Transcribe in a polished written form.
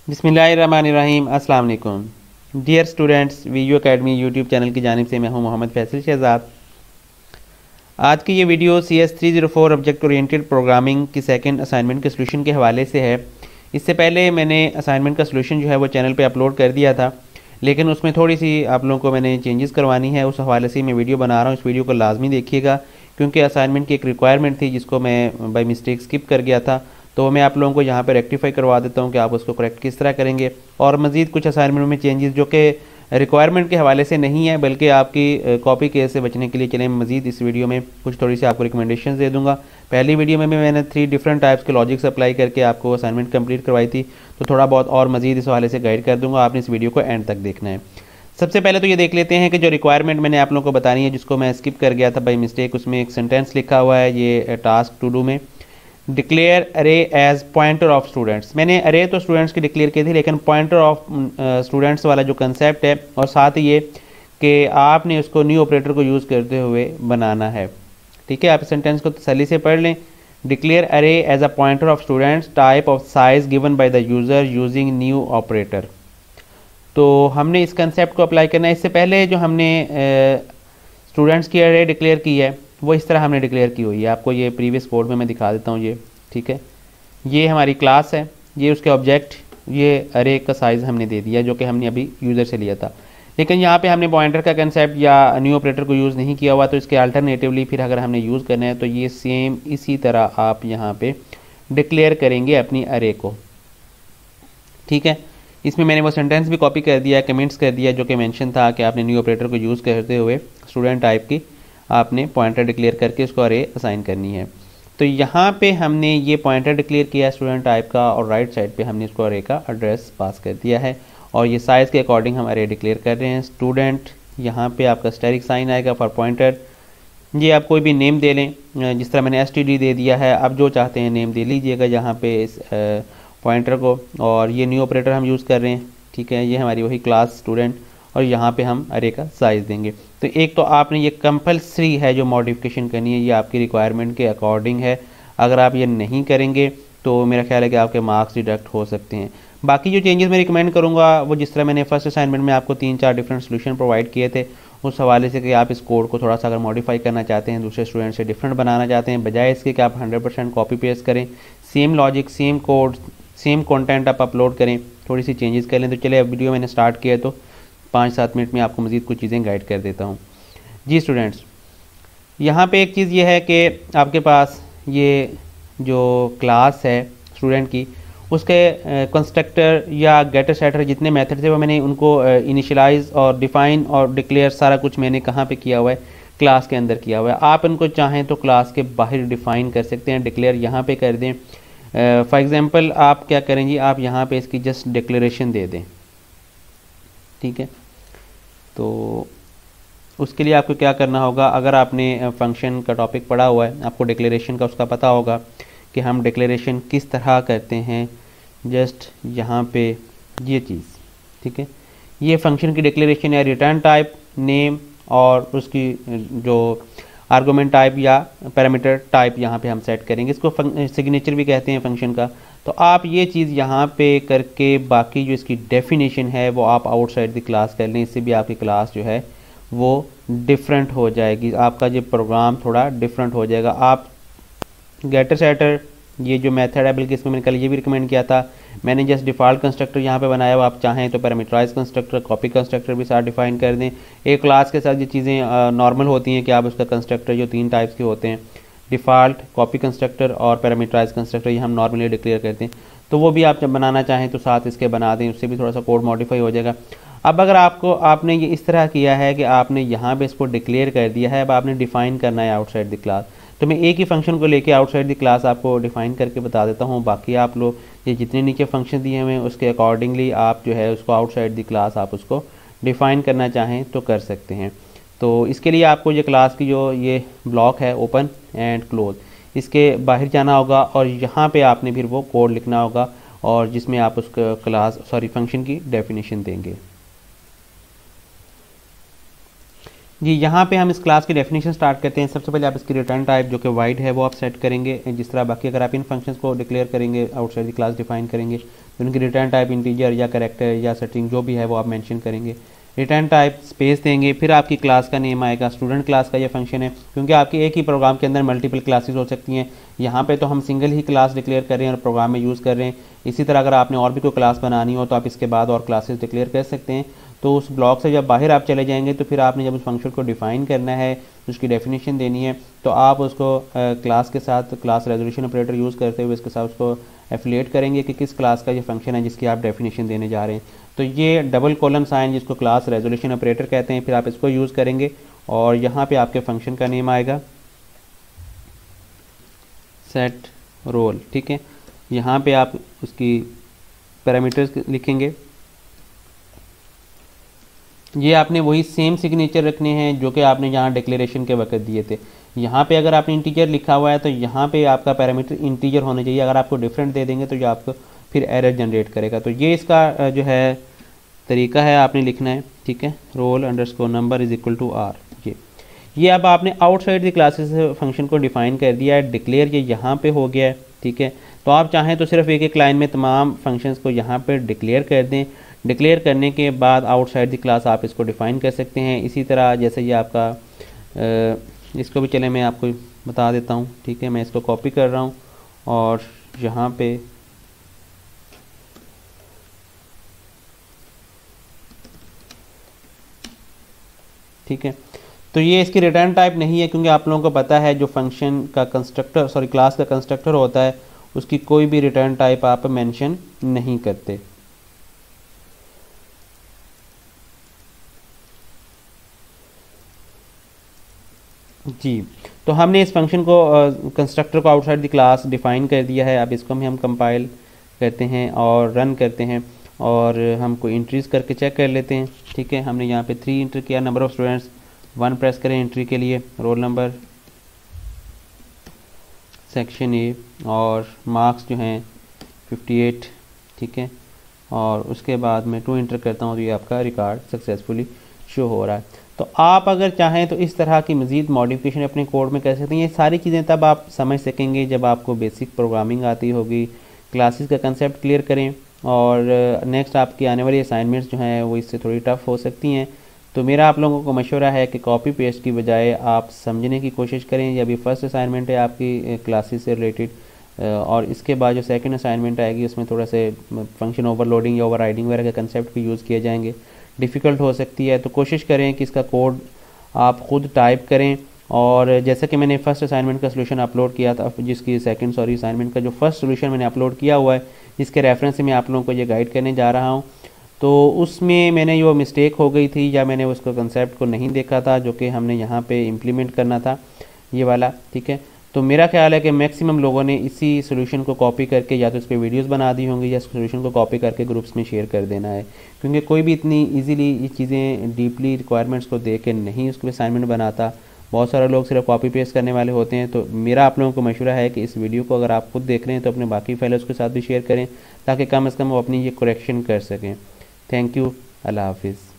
बिस्मिल्लाहिर्रहमानिर्रहीम। अस्सलाम वालेकुम dear students, video academy YouTube channel की जानिब से मैं हूं मोहम्मद फैसल शहजाद। आज की ये video CS304 object oriented programming की सेकंड असाइनमेंट के सोल्यूशन के हवाले से है। इससे पहले मैंने असाइनमेंट का सोल्यूशन जो है वो चैनल पे अपलोड कर दिया था, लेकिन उसमें थोड़ी सी आप लोगों को मैंने चेंजेस करवानी है। उस हवाले से मैं वीडियो बना रहा हूँ। इस वीडियो को लाजमी देखिएगा, क्योंकि असाइनमेंट की एक रिक्वायरमेंट थी जिसको मैं बाय मिस्टेक स्किप कर गया था। तो मैं आप लोगों को यहाँ पर रेक्टिफाई करवा देता हूँ कि आप उसको करेक्ट किस तरह करेंगे। और मज़ीद कुछ असाइनमेंट में चेंजेस जो कि रिक्वायरमेंट के हवाले से नहीं है, बल्कि आपकी कॉपी केस से बचने के लिए, चलें मज़ीद इस वीडियो में कुछ थोड़ी सी आपको रिकमेंडेशन दे दूंगा। पहली वीडियो में मैंने 3 डिफरेंट टाइप्स के लॉजिक्स अप्लाई करके आपको असाइनमेंट कंप्लीट करवाई थी, तो थोड़ा बहुत और मज़ीद इस हवाले से गाइड कर दूंगा। आपने इस वीडियो को एंड तक देखना है। सबसे पहले तो ये देख लेते हैं कि जो रिक्वायरमेंट मैंने आप लोगों को बतानी है, जिसको मैं स्किप कर गया था बाई मिस्टेक, उसमें एक सेंटेंस लिखा हुआ है ये टास्क टू डू में, declare array as pointer of students. मैंने अरे तो स्टूडेंट्स की डिक्लेयर की थी, लेकिन पॉइंटर ऑफ स्टूडेंट्स वाला जो कंसेप्ट है, और साथ ही ये कि आपने उसको न्यू ऑपरेटर को यूज़ करते हुए बनाना है। ठीक है, आप सेंटेंस को तसल्ली से पढ़ लें। Declare array as a pointer of students type of size given by the user using new operator. तो हमने इस कंसेप्ट को अप्लाई करना है। इससे पहले जो हमने स्टूडेंट्स की अरे डिक्लेयर की है वो इस तरह हमने डिक्लेयर की हुई है। आपको ये प्रीवियस कोड में मैं दिखा देता हूँ। ये ठीक है, ये हमारी क्लास है, ये उसके ऑब्जेक्ट, ये अरे का साइज़ हमने दे दिया जो कि हमने अभी यूज़र से लिया था। लेकिन यहाँ पे हमने पॉइंटर का कंसेप्ट या न्यू ऑपरेटर को यूज़ नहीं किया हुआ, तो इसके अल्टरनेटिवली फिर अगर हमने यूज़ करना है तो ये सेम इसी तरह आप यहाँ पे डिक्लेयर करेंगे अपनी अरे को। ठीक है, इसमें मैंने वो सेंटेंस भी कॉपी कर दिया, कमेंट्स कर दिया, जो कि मेंशन था कि आपने न्यू ऑपरेटर को यूज़ करते हुए स्टूडेंट टाइप की आपने पॉइंटर डिक्लेयर करके उसको अरे असाइन करनी है। तो यहाँ पे हमने ये पॉइंटर डिक्लेयर किया स्टूडेंट टाइप का, और राइट साइड पे हमने इसको अरे का एड्रेस पास कर दिया है, और ये साइज़ के अकॉर्डिंग हम अरे डिक्लेयर कर रहे हैं। स्टूडेंट, यहाँ पे आपका स्टेरिक साइन आएगा फॉर पॉइंटर। ये आप कोई भी नेम दे लें, जिस तरह मैंने STD दे दिया है, आप जो चाहते हैं नेम दे लीजिएगा यहाँ पे इस पॉइंटर को। और ये न्यू ऑपरेटर हम यूज़ कर रहे हैं। ठीक है, ये हमारी वही क्लास स्टूडेंट, और यहाँ पे हम अरे का साइज़ देंगे। तो एक तो आपने ये कंपलसरी है जो मॉडिफिकेशन करनी है, ये आपकी रिक्वायरमेंट के अकॉर्डिंग है। अगर आप ये नहीं करेंगे तो मेरा ख्याल है कि आपके मार्क्स डिडक्ट हो सकते हैं। बाकी जो चेंजेस मैं रिकमेंड करूँगा वो जिस तरह मैंने फर्स्ट असाइनमेंट में आपको 3-4 डिफरेंट सोल्यूशन प्रोवाइड किए थे, उस हवाले से कि आप इस कोड को थोड़ा सा अगर मॉडिफाई करना चाहते हैं, दूसरे स्टूडेंट से डिफरेंट बनाना चाहते हैं, बजाय इसके कि आप 100% कॉपी पेस्ट करें, same logic, same code, same content आप अपलोड करें, थोड़ी सी चेंजेस कर लें। तो चलिए, अब वीडियो मैंने स्टार्ट किया है तो 5-7 मिनट में आपको मज़ीद कुछ चीज़ें गाइड कर देता हूँ। जी स्टूडेंट्स, यहाँ पे एक चीज़ ये है कि आपके पास ये जो क्लास है स्टूडेंट की, उसके कंस्ट्रक्टर या गेटर सेटर जितने मेथड्स है वो मैंने उनको इनिशियलाइज और डिफ़ाइन और डिक्लेयर सारा कुछ मैंने कहाँ पे किया हुआ है, क्लास के अंदर किया हुआ है। आप इनको चाहें तो क्लास के बाहर डिफ़ाइन कर सकते हैं, डिक्लेयर यहाँ पे कर दें। फॉर एग्ज़ाम्पल आप क्या करेंगे, आप यहाँ पे इसकी जस्ट डिक्लेरेशन दे दें। ठीक है, तो उसके लिए आपको क्या करना होगा, अगर आपने फंक्शन का टॉपिक पढ़ा हुआ है, आपको डिक्लेरेशन का उसका पता होगा कि हम डिक्लेरेशन किस तरह करते हैं। जस्ट यहाँ पे ये चीज़, ठीक है, ये फंक्शन की डिक्लेरेशन है। रिटर्न टाइप, नेम, और उसकी जो आर्गूमेंट टाइप या पैरामीटर टाइप यहाँ पे हम सेट करेंगे। इसको सिग्नेचर भी कहते हैं फंक्शन का। तो आप ये चीज़ यहाँ पे करके बाकी जो इसकी डेफिनेशन है वो आप आउटसाइड द क्लास कर लें। इससे भी आपकी क्लास जो है वो डिफरेंट हो जाएगी, आपका ये प्रोग्राम थोड़ा डिफरेंट हो जाएगा। आप गेटर सेटर, ये जो मेथड है, बल्कि इसमें मैंने कल ये भी रिकमेंड किया था, मैंने जस्ट डिफ़ॉल्ट कंस्ट्रक्टर यहाँ पे बनाया हुआ। आप चाहें तो पैरामीटराइज कंस्ट्रक्टर, कॉपी कंस्ट्रक्टर भी साथ डिफाइन कर दें। एक क्लास के साथ ये चीज़ें नॉर्मल होती हैं कि आप उसका कंस्ट्रक्टर जो 3 टाइप्स के होते हैं, डिफ़ॉल्ट, कॉपी कंस्ट्रक्टर और पैरामीटराइज कंस्ट्रक्टर, ये हम नॉर्मली डिक्लेयर करते हैं। तो वो भी आप जब बनाना चाहें तो साथ इसके बना दें, उससे भी थोड़ा सा कोड मॉडिफाई हो जाएगा। अब अगर आपने ये इस तरह किया है कि आपने यहाँ पे इसको डिक्लेयर कर दिया है, अब आपने डिफ़ाइन करना है आउटसाइड द क्लास, तो मैं एक ही फंक्शन को लेके आउटसाइड द क्लास आपको डिफ़ाइन करके बता देता हूँ। बाकी आप लोग ये जितने नीचे फंक्शन दिए हुए हैं उसके अकॉर्डिंगली आप जो है उसको आउटसाइड द क्लास आप उसको डिफ़ाइन करना चाहें तो कर सकते हैं। तो इसके लिए आपको ये क्लास की जो ये ब्लॉक है ओपन एंड क्लोज, इसके बाहर जाना होगा और यहाँ पे आपने फिर वो कोड लिखना होगा, और जिसमें आप उसका फंक्शन की डेफिनेशन देंगे। जी, यहाँ पे हम इस क्लास की डेफिनेशन स्टार्ट करते हैं। सबसे पहले आप इसकी रिटर्न टाइप जो कि वाइड है वो आप सेट करेंगे। जिस तरह बाकी अगर आप इन फंक्शंस को डिक्लेयर करेंगे, आउटसाइड द क्लास डिफाइन करेंगे, उनकी रिटर्न टाइप इंटीजर या कैरेक्टर या स्ट्रिंग जो भी है वो आप मेंशन करेंगे। रिटर्न टाइप स्पेस देंगे, फिर आपकी क्लास का नेम आएगा। स्टूडेंट क्लास का ये फंक्शन है, क्योंकि आपकी एक ही प्रोग्राम के अंदर मल्टीपल क्लासेस हो सकती हैं। यहाँ पे तो हम सिंगल ही क्लास डिक्लेयर कर रहे हैं और प्रोग्राम में यूज़ कर रहे हैं। इसी तरह अगर आपने और भी कोई क्लास बनानी हो तो आप इसके बाद और क्लासेस डिक्लेयर कर सकते हैं। तो उस ब्लॉक से जब बाहर आप चले जाएंगे तो फिर आपने जब उस फंक्शन को डिफाइन करना है, उसकी डेफिनेशन देनी है, तो आप उसको क्लास के साथ क्लास रेजोल्यूशन ऑपरेटर यूज़ करते हुए इसके साथ उसको एफिलिएट करेंगे कि किस क्लास का ये फंक्शन है जिसकी आप डेफिनेशन देने जा रहे हैं। तो ये डबल कॉलन साइन जिसको क्लास रेजोल्यूशन ऑपरेटर कहते हैं, फिर आप इसको यूज़ करेंगे और यहाँ पे आपके फंक्शन का नेम आएगा सेट रोल। ठीक है, यहाँ पे आप उसकी पैरामीटर्स लिखेंगे। ये आपने वही सेम सिग्नेचर रखने हैं जो कि आपने यहाँ डिक्लेरेशन के वक्त दिए थे। यहाँ पे अगर आपने इंटीजर लिखा हुआ है तो यहाँ पे आपका पैरामीटर इंटीजर होना चाहिए। अगर आपको डिफरेंट दे देंगे तो ये आपको फिर एरर जनरेट करेगा। तो ये इसका जो है तरीका है, आपने लिखना है। ठीक है, roll underscore number is equal to R. ये अब आपने आउटसाइड द क्लासेस फंक्शन को डिफाइन कर दिया है, डिक्लेयर ये यहाँ पे हो गया है। ठीक है, तो आप चाहें तो सिर्फ एक एक लाइन में तमाम फंक्शंस को यहाँ पे डिक्लेयर कर दें। डिक्लेयर करने के बाद आउटसाइड द क्लास आप इसको डिफ़ाइन कर सकते हैं। इसी तरह जैसे ये आपका इसको भी चले मैं आपको बता देता हूँ। ठीक है, मैं इसको कॉपी कर रहा हूँ और यहाँ पे ठीक है, तो ये इसकी रिटर्न टाइप नहीं है, क्योंकि आप लोगों को पता है जो फंक्शन का कंस्ट्रक्टर क्लास का कंस्ट्रक्टर होता है उसकी कोई भी रिटर्न टाइप आप मेंशन नहीं करते। जी, तो हमने इस फंक्शन को कंस्ट्रक्टर को आउटसाइड द क्लास डिफाइन कर दिया है। अब इसको हम कंपाइल करते हैं और रन करते हैं और हम कोई एंट्रीज करके चेक कर लेते हैं। ठीक है, हमने यहाँ पे 3 इंटर किया, नंबर ऑफ़ स्टूडेंट्स 1 प्रेस करें एंट्री के लिए, रोल नंबर सेक्शन ए और मार्क्स जो हैं 58। ठीक है, और उसके बाद मैं 2 इंटर करता हूँ तो ये आपका रिकॉर्ड सक्सेसफुली शो हो रहा है। तो आप अगर चाहें तो इस तरह की मज़ीद मॉडिफिकेशन अपने कोड में कर सकते हैं। ये सारी चीज़ें तब आप समझ सकेंगे जब आपको बेसिक प्रोग्रामिंग आती होगी। क्लासेस का कंसेप्ट क्लियर करें और नेक्स्ट आपकी आने वाली असाइनमेंट्स जो हैं वो इससे थोड़ी टफ हो सकती हैं। तो मेरा आप लोगों को मशवरा है कि कॉपी पेस्ट की बजाय आप समझने की कोशिश करें। ये अभी फर्स्ट असाइनमेंट है आपकी क्लासेस से रिलेटेड, और इसके बाद जो सेकंड असाइनमेंट आएगी उसमें थोड़ा से फंक्शन ओवरलोडिंग या ओवरराइडिंग वगैरह के कंसेप्ट भी यूज़ किए जाएंगे। डिफ़िकल्ट हो सकती है, तो कोशिश करें कि इसका कोड आप ख़ुद टाइप करें। और जैसा कि मैंने फ़र्स्ट असाइनमेंट का सोल्यूशन अपलोड किया था, जिसकी सेकंड असाइनमेंट का जो फर्स्ट सोल्यूशन मैंने अपलोड किया हुआ है, जिसके रेफरेंस से मैं आप लोगों को ये गाइड करने जा रहा हूँ, तो उसमें मैंने जो मिस्टेक हो गई थी या मैंने उसको कंसेप्ट को नहीं देखा था जो कि हमने यहाँ पे इम्प्लीमेंट करना था ये वाला। ठीक है, तो मेरा ख्याल है कि मैक्सिमम लोगों ने इसी सोल्यूशन को कॉपी करके या तो इस पर वीडियोस बना दी होंगी या सोल्यूशन को कॉपी करके ग्रुप्स में शेयर कर देना है, क्योंकि कोई भी इतनी इजीली ये चीज़ें डीपली रिक्वायरमेंट्स को देख के नहीं उसके असाइनमेंट बनाता। बहुत सारे लोग सिर्फ कॉपी पेस्ट करने वाले होते हैं। तो मेरा आप लोगों को मशवरा है कि इस वीडियो को अगर आप खुद देख रहे हैं तो अपने बाकी फेलोज़ के साथ भी शेयर करें, ताकि कम से कम वो अपनी ये करेक्शन कर सकें। थैंक यू, अल्लाह हाफिज़।